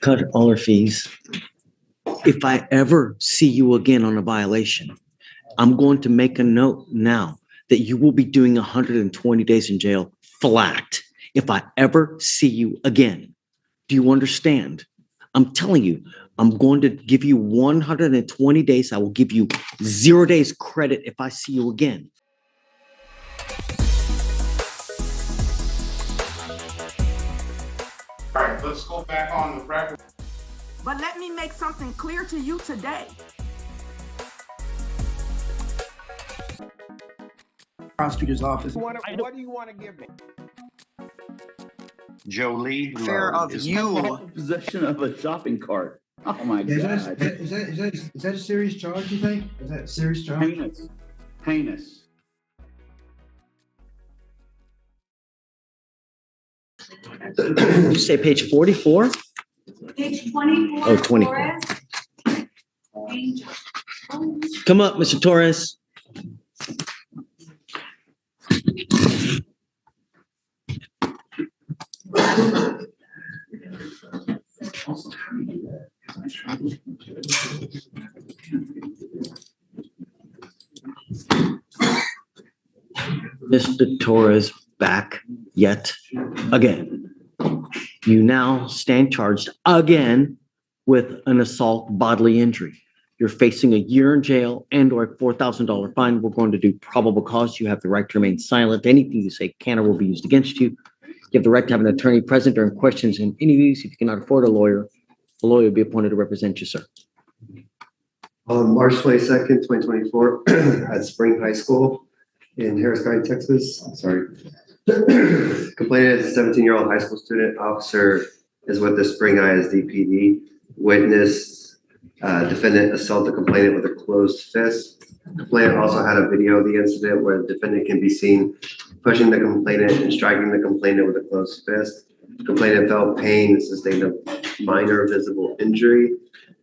cut all her fees. If I ever see you again on a violation, I'm going to make a note now that you will be doing 120 days in jail flat if I ever see you again. Do you understand? I'm telling you, I'm going to give you 120 days. I will give you 0 days credit if I see you again. All right, let's go back on the record. But let me make something clear to you today. Prosecutor's office. What do you want to give me? Jolie Fear Lowe of is you. Possession of a shopping cart. Oh my Is God. that a serious charge, you think? Is that a serious charge? Heinous. Heinous. Did you say page 44? Page 24. Oh, 24. Torres. Angel. Come up, Mr. Torres. Mr. Torres back yet again. You now stand charged again with an assault bodily injury. You're facing a year in jail and or a $4,000 fine. We're going to do probable cause. You have the right to remain silent. Anything you say can or will be used against you. You have the right to have an attorney present during questions and interviews. If you cannot afford a lawyer will be appointed to represent you, sir. On March 22nd, 2024, at Spring High School in Harris County, Texas. Sorry. Complainant is a 17-year-old high school student. Officer is with the Spring ISD PD. Witness, defendant assaulted the complainant with a closed fist. Complainant also had a video of the incident where the defendant can be seen pushing the complainant and striking the complainant with a closed fist. Complainant felt pain and sustained a minor visible injury.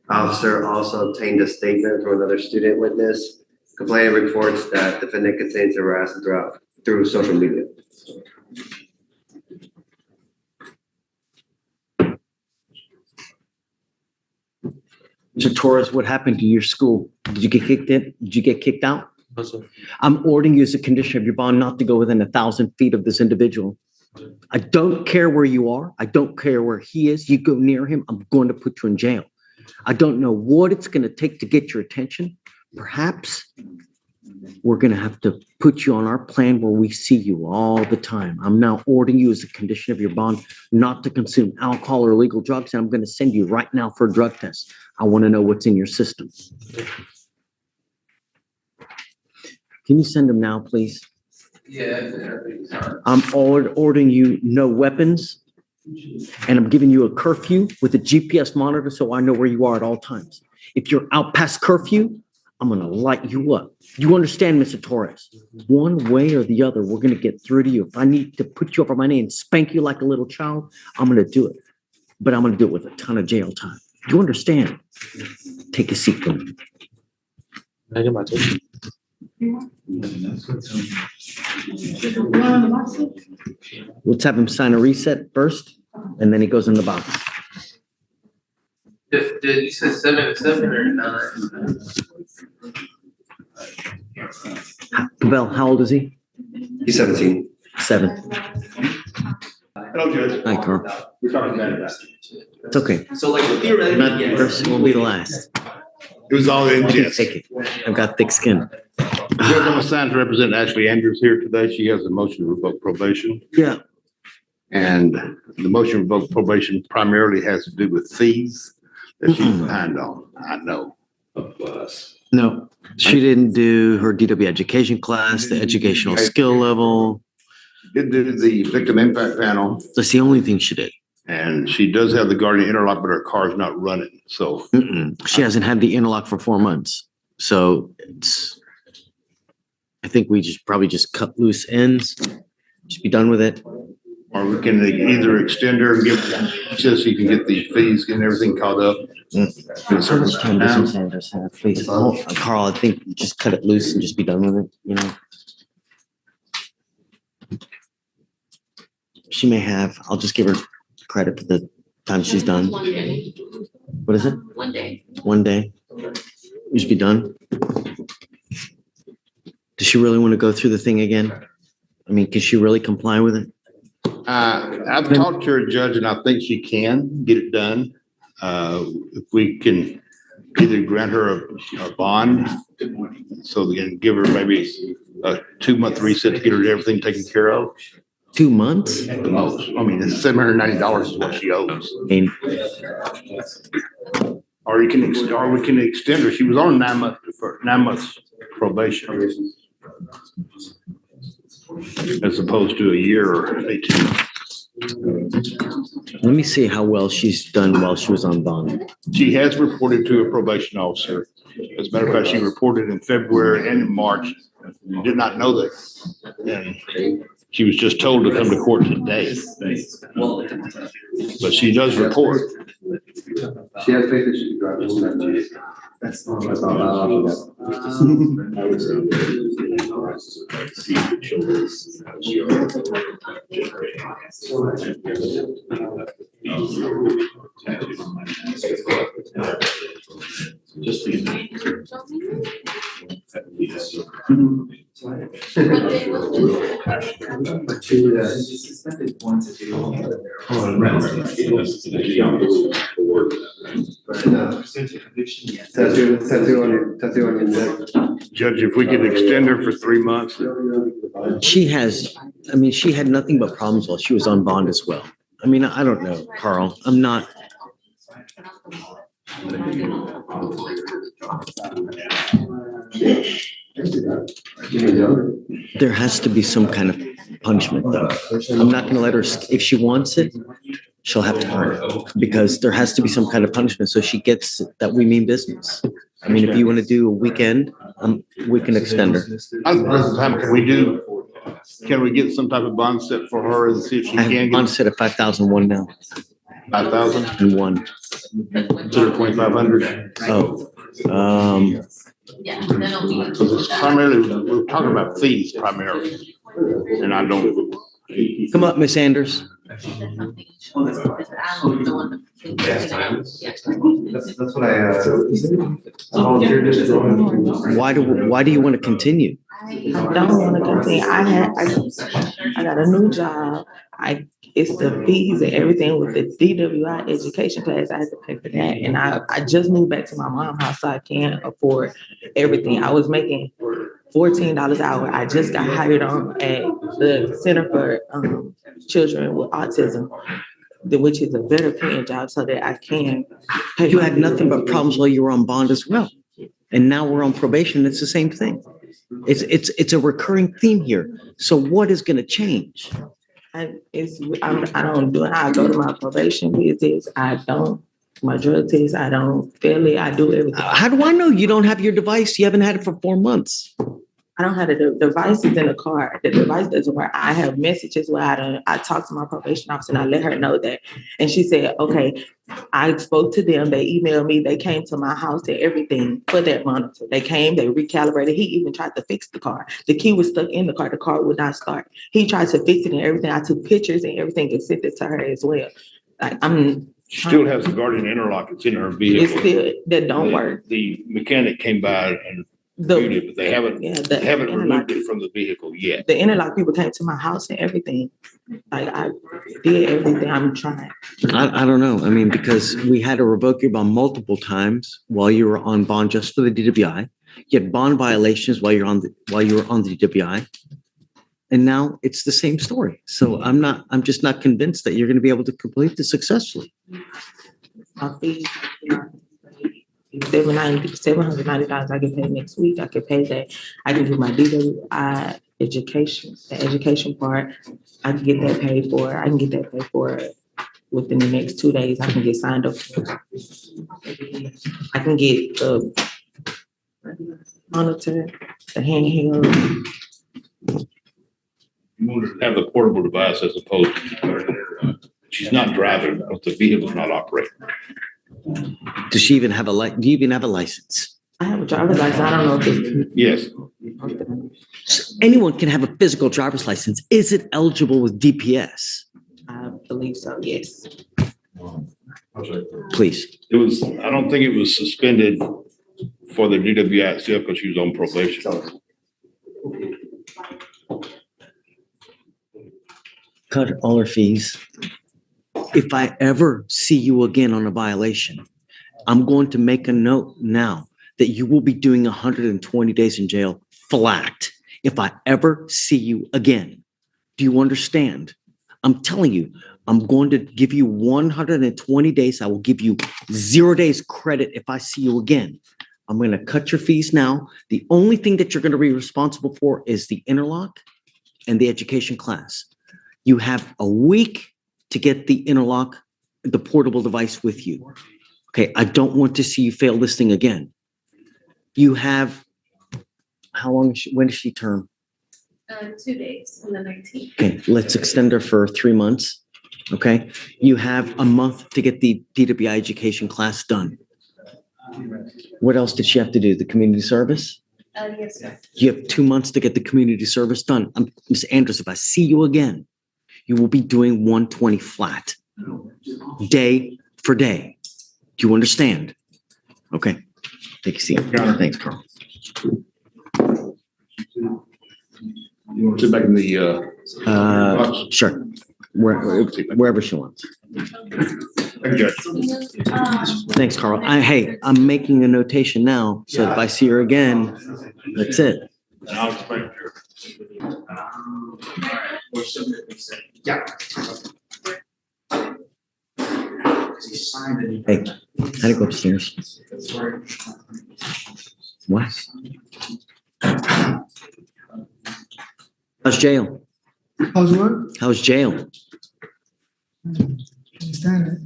Officer also obtained a statement from another student witness. Complainant reports that defendant continues to harass through social media. Mr. Torres, what happened to your school? Did you get kicked in? Did you get kicked out? No, sir. I'm ordering you as a condition of your bond not to go within 1,000 feet of this individual. I don't care where you are. I don't care where he is. You go near him, I'm going to put you in jail. I don't know what it's going to take to get your attention. Perhaps we're going to have to put you on our plan where we see you all the time. I'm now ordering you as a condition of your bond not to consume alcohol or illegal drugs, and I'm going to send you right now for a drug test. I want to know what's in your system. Can you send them now, please? Yeah. I'm ordering you no weapons, and I'm giving you a curfew with a GPS monitor so I know where you are at all times. If you're out past curfew, I'm going to light you up. You understand, Mr. Torres? One way or the other, we're going to get through to you. If I need to put you up on my knee and spank you like a little child, I'm going to do it. But I'm going to do it with a ton of jail time. You understand? Take a seat for me. I get my ticket. Let's have him sign a reset first, and then he goes in the box. You said 7 or 9? Cabell, how old is he? He's 17. 7. Hello, Judge. Hi, Carl. We're talking about it. It's okay. So like theoretically, Not the first, will be the last. It was all in jest. Take it. I've got thick skin. Judge, I'm assigned to represent Ashley Andrews here today. She has a motion to revoke probation. Yeah. And the motion to revoke probation primarily has to do with fees that she's behind on. I know. No, she didn't do her DW education class, the educational skill level. Did do the victim impact panel, That's the only thing she did. and she does have the guardian interlock, but her car's not running. So She hasn't had the interlock for 4 months. So I think we probably just cut loose ends. Just be done with it. or we can either extend her and give, just so you can get these fees and everything caught up. How much time does Sanders have? Please, Carl, I think just cut it loose and just be done with it, you know? She may have, I'll just give her credit for the time she's done? One day. What is it? 1 day. 1 day? You should be done. Does she really want to go through the thing again? I mean, can she really comply with it? I've talked to her, Judge, and I think she can get it done. If we can either grant her a bond, so we can give her maybe a 2-month reset to get her everything taken care of. 2 months? The most. I mean, it's $790 is what she owes. I mean, Or we can extend her. She was on 9 months probation. As opposed to a year or 18 months. let me see how well she's done while she was on bond. She has reported to a probation officer. As a matter of fact, she reported in February and in March. Did not know that. And she was just told to come to court today. But she does report. She had faith that she could drive this time. That's all. Tattoo on your neck. Judge, if we could extend her for 3 months. She has, I mean, she had nothing but problems while she was on bond as well. I mean, I don't know, Carl. I'm not. There has to be some kind of punishment, though. I'm not going to let her, if she wants it, she'll have to earn it, because there has to be some kind of punishment so she gets that we mean business. I mean, if you want to do a weekend, we can extend her. Can we get some type of bond set for her and see if she I can have get bond set at 5,001 now 5,000? and one. Consider 2,500. Oh, Yeah, then it'll be. Because it's primarily, we're talking about fees primarily. And I don't. come up, Miss Anders. That's what I volunteered to do. Why do you want to continue? I don't want to continue. I got a new job. It's the fees and everything with the DWI education class. I had to pay for that. And I just moved back to my mom's house, so I can't afford everything. I was making $14 an hour. I just got hired on at the Center for Children with Autism, which is a better paying job, so that I can pay. You had nothing but problems while you were on bond as well. And now we're on probation. It's the same thing. It's a recurring theme here. So what is going to change? I don't do it. I go to my probation visits. My drug tests, I don't fail it. I do everything. How do I know you don't have your device? You haven't had it for 4 months. I don't have the device is in the car. The device doesn't work. I have messages where I talk to my probation officer and I let her know that. And she said, okay, I spoke to them. They emailed me. They came to my house and everything for that monitor. They came, they recalibrated. He even tried to fix the car. The key was stuck in the car. The car would not start. He tried to fix it and everything. I took pictures and everything and sent it to her as well. Like Still has the guardian interlock. It's in her vehicle. it's still, that don't work. The mechanic came by and reviewed it, but they haven't removed it from the vehicle yet. The interlock people came to my house and everything. Like I did everything. I'm trying. I don't know. I mean, because we had to revoke your bond multiple times while you were on bond just for the DWI. You had bond violations while you were on the DWI. And now it's the same story. So I'm just not convinced that you're going to be able to complete this successfully. My fees, $790 I can pay next week. I can pay that. I can do my DWI education, the education part. I can get that paid for. I can get that paid for within the next 2 days. I can get signed up. I can get the monitor, the handheld. You want her to have the portable device as opposed to, she's not driving, but the vehicle's not operating. Does she even have do you even have a license? I have a driver's license. I don't know if it's. Yes. Anyone can have a physical driver's license. Is it eligible with DPS? I believe so, yes. Please. It was, I don't think it was suspended for the DWI itself because she was on probation. Cut all her fees. If I ever see you again on a violation, I'm going to make a note now that you will be doing 120 days in jail flat if I ever see you again. Do you understand? I'm telling you, I'm going to give you 120 days. I will give you 0 days credit if I see you again. I'm going to cut your fees now. The only thing that you're going to be responsible for is the interlock and the education class. You have a week to get the interlock, the portable device with you. Okay, I don't want to see you fail this thing again. You have, how long, when does she term? 2 days on the 19th. Okay, let's extend her for 3 months. Okay, you have a month to get the DWI education class done. What else did she have to do? The community service? Yes, sir. You have 2 months to get the community service done. Ms. Andrews, if I see you again, you will be doing 120 flat, day for day. Do you understand? Okay, take a seat. Thanks, Carl. You want to sit back in the, Sure, wherever she wants. Thanks, Carl. Hey, I'm making a notation now, so if I see her again, that's it. Hey, how to go upstairs? What? How's jail? How's what? How's jail? Can't stand it.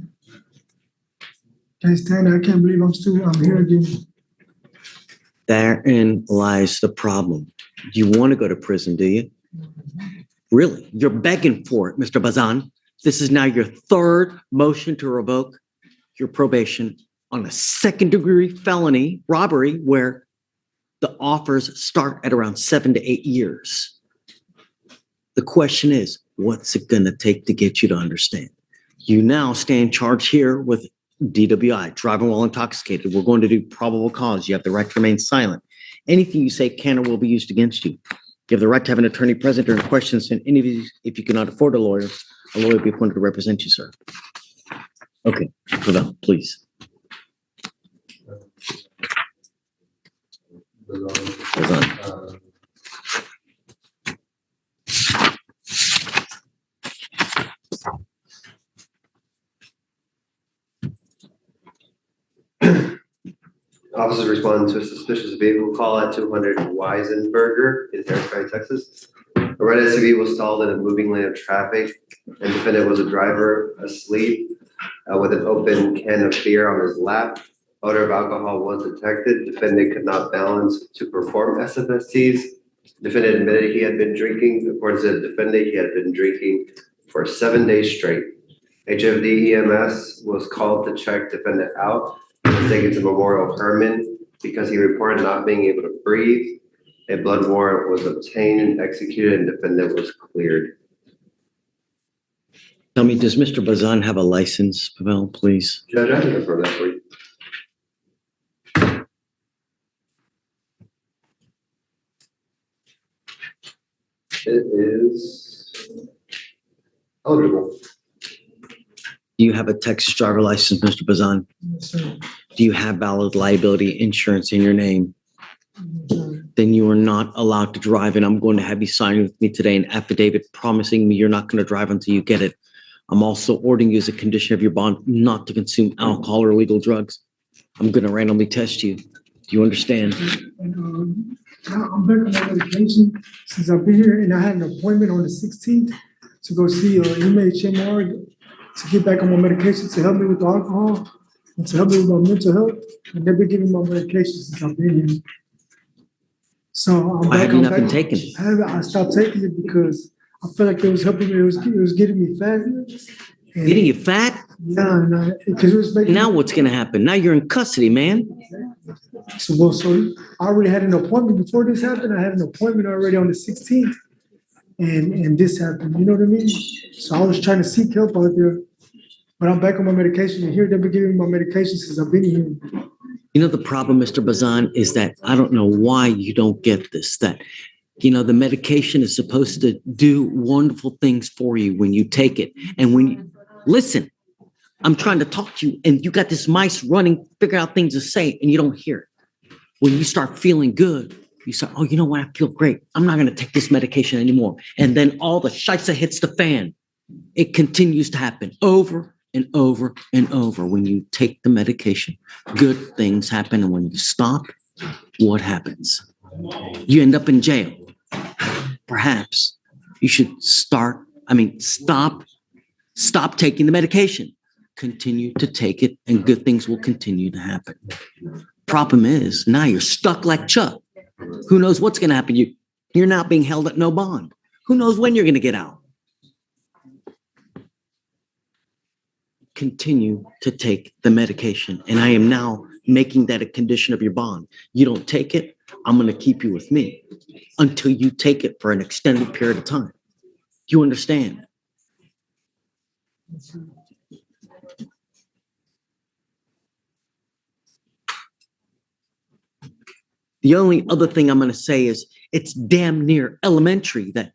Can't stand it. I can't believe I'm here again. Therein lies the problem. You want to go to prison, do you? Really? You're begging for it, Mr. Bazan. This is now your third motion to revoke your probation on a second-degree felony robbery where the offers start at around 7 to 8 years. The question is, what's it going to take to get you to understand? You now stand charged here with DWI, driving while intoxicated. We're going to do probable cause. You have the right to remain silent. Anything you say can or will be used against you. You have the right to have an attorney present during questions, and any of you, if you cannot afford a lawyer will be appointed to represent you, sir. Okay, Pavel, please. Bazan. Officers responded to a suspicious vehicle call at 200 Weisenberger in Harris County, Texas. A red SUV was stalled in a moving lane of traffic, and defendant was a driver asleep with an open can of beer on his lap. Odor of alcohol was detected. Defendant could not balance to perform SFSTs. Defendant admitted he had been drinking. According to the defendant, he had been drinking for 7 days straight. HFD EMS was called to check defendant out. He was taken to Memorial Hermann because he reported not being able to breathe. A blood warrant was obtained and executed, and defendant was cleared. Tell me, does Mr. Bazan have a license, Pavel, please? Judge, I can confirm that for you. It is eligible. Do you have a Texas driver license, Mr. Bazan? Yes, sir. Do you have valid liability insurance in your name? Yes, sir. Then you are not allowed to drive, and I'm going to have you sign with me today an affidavit promising me you're not going to drive until you get it. I'm also ordering you as a condition of your bond not to consume alcohol or illegal drugs. I'm going to randomly test you. Do you understand? And, I'm back on my medication since I've been here, and I had an appointment on the 16th to go see MHMR to get back on my medication to help me with the alcohol and to help me with my mental health. And they've been giving my medication since I've been here. So I'm Why back. have you I'm not back. been taking it? I stopped taking it because I felt like it was helping me. It was getting me fat. And Getting you fat? yeah, because it was making Now what's going to happen? Now you're in custody, man. So I already had an appointment before this happened. I had an appointment already on the 16th, and this happened. You know what I mean? So I was trying to seek help out there, But I'm back on my medication, and here they've been giving me my medication since I've been here. You know, the problem, Mr. Bazan, is that I don't know why you don't get this, that, you know, the medication is supposed to do wonderful things for you when you take it. And when you, listen, I'm trying to talk to you and you got this mice running, figure out things to say and you don't hear it. When you start feeling good, you say, oh, you know what? I feel great. I'm not going to take this medication anymore. And then all the shisa hits the fan. It continues to happen over and over and over. When you take the medication, good things happen. And when you stop, what happens? You end up in jail. Perhaps you should stop taking the medication. Continue to take it and good things will continue to happen. Problem is, now you're stuck like Chuck. Who knows what's going to happen? You're now being held at no bond. Who knows when you're going to get out? Continue to take the medication. And I am now making that a condition of your bond. You don't take it, I'm going to keep you with me until you take it for an extended period of time. You understand? The only other thing I'm going to say is it's damn near elementary that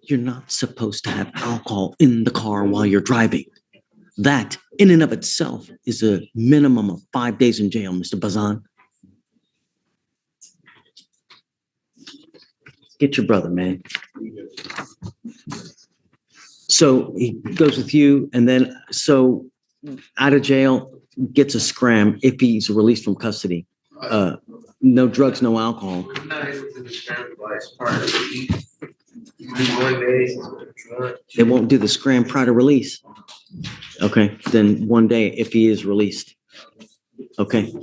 you're not supposed to have alcohol in the car while you're driving. That in and of itself is a minimum of 5 days in jail, Mr. Bazan. Get your brother, man. So he goes with you and then so out of jail, gets a scram if he's released from custody. No drugs, no alcohol. I'm not able to describe what's part of the one day. They won't do the scram prior to release. Okay, then one day if he is released. Okay,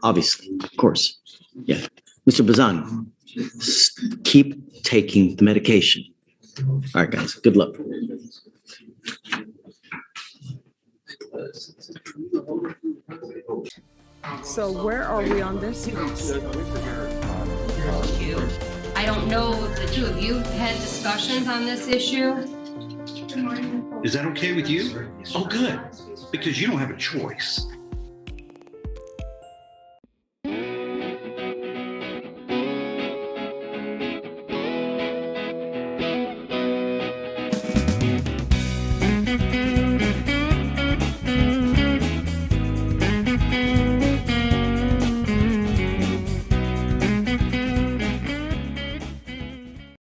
obviously, of course. Yeah. Mr. Bazan, keep taking the medication. All right, guys, good luck. So where are we on this? I don't know if the two of you had discussions on this issue. Is that okay with you? Oh, good, because you don't have a choice.